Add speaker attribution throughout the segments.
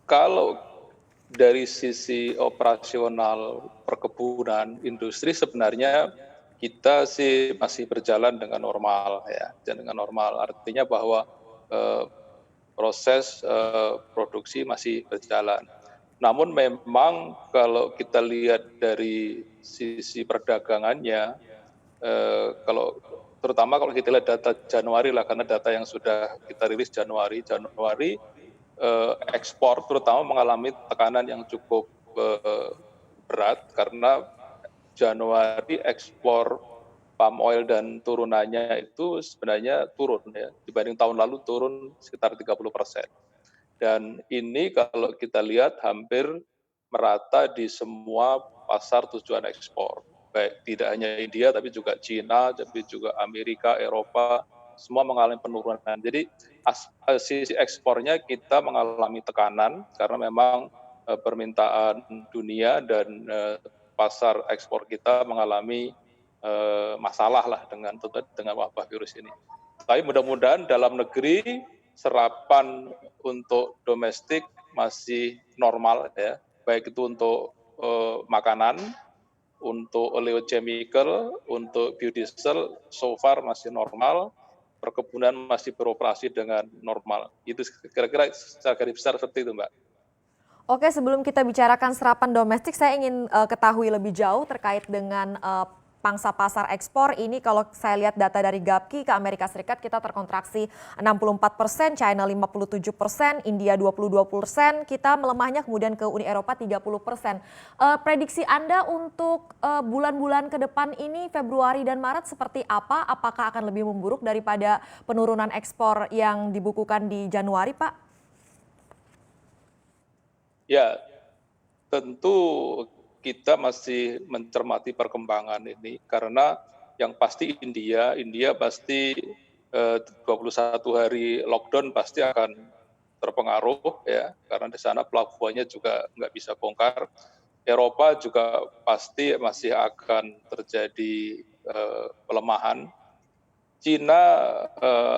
Speaker 1: Kalau dari sisi operasional perkebunan, industri sebenarnya kita sih masih berjalan dengan normal ya, dengan normal. Artinya bahwa eh, proses produksi masih berjalan. Namun memang kalau kita lihat dari sisi perdagangannya, kalau terutama kalau kita lihat data Januari lah, karena data yang sudah kita rilis Januari ekspor terutama mengalami tekanan yang cukup berat karena Januari ekspor palm oil dan turunannya itu sebenarnya turun ya, dibanding tahun lalu turun sekitar 30%. Dan ini kalau kita lihat hampir merata di semua pasar tujuan ekspor. Baik tidak hanya India tapi juga Cina, tapi juga Amerika, Eropa, semua mengalami penurunan. Jadi sisi ekspornya kita mengalami tekanan karena memang permintaan dunia dan pasar ekspor kita mengalami masalah lah dengan wabah virus ini. Tapi mudah-mudahan dalam negeri serapan untuk domestik masih normal ya, baik itu untuk makanan, untuk oleochemical, untuk biodiesel, so far masih normal, perkebunan masih beroperasi dengan normal. Itu kira-kira secara garis besar seperti itu, Mbak.
Speaker 2: Oke, sebelum kita bicarakan serapan domestik, saya ingin ketahui lebih jauh terkait dengan pangsa pasar ekspor. Ini kalau saya lihat data dari Gapki ke Amerika Serikat kita terkontraksi 64%, China 57%, India 22%, kita melemahnya kemudian ke Uni Eropa 30%. Prediksi Anda untuk bulan-bulan ke depan ini Februari dan Maret seperti apa? Apakah akan lebih memburuk daripada penurunan ekspor yang dibukukan di Januari, Pak?
Speaker 1: Ya, tentu kita masih mencermati perkembangan ini karena yang pasti India pasti 21 hari lockdown pasti akan terpengaruh ya karena di sana pelabuhannya juga nggak bisa bongkar. Eropa juga pasti masih akan terjadi pelemahan. Cina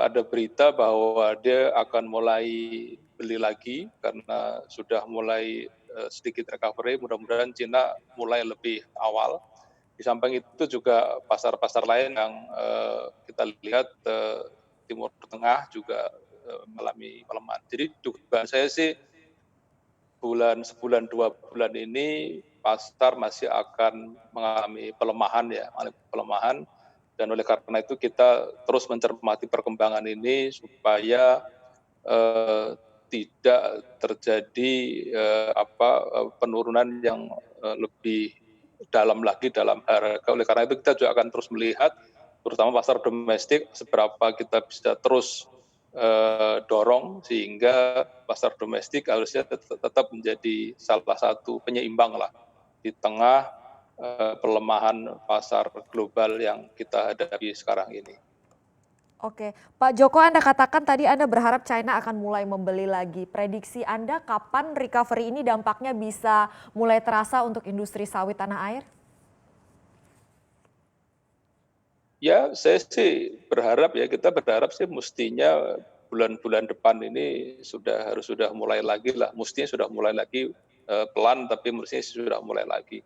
Speaker 1: ada berita bahwa dia akan mulai beli lagi karena sudah mulai sedikit recovery. Mudah-mudahan Cina mulai lebih awal. Di samping itu juga pasar-pasar lain yang kita lihat Timur Tengah juga mengalami pelemahan. Jadi dugaan saya sih sebulan 2 bulan ini pasar masih akan mengalami pelemahan. Dan oleh karena itu kita terus mencermati perkembangan ini supaya tidak terjadi penurunan yang lebih dalam lagi dalam harga. Oleh karena itu kita juga akan terus melihat terutama pasar domestik seberapa kita bisa terus dorong sehingga pasar domestik harusnya tetap menjadi salah satu penyeimbang lah di tengah pelemahan pasar global yang kita hadapi sekarang ini.
Speaker 2: Oke, Pak Joko, Anda katakan tadi Anda berharap China akan mulai membeli lagi. Prediksi Anda kapan recovery ini dampaknya bisa mulai terasa untuk industri sawit tanah air?
Speaker 1: Ya, saya sih berharap ya, kita berharap sih mestinya bulan-bulan depan ini sudah mulai lagi lah, mestinya sudah mulai lagi pelan tapi mestinya sudah mulai lagi.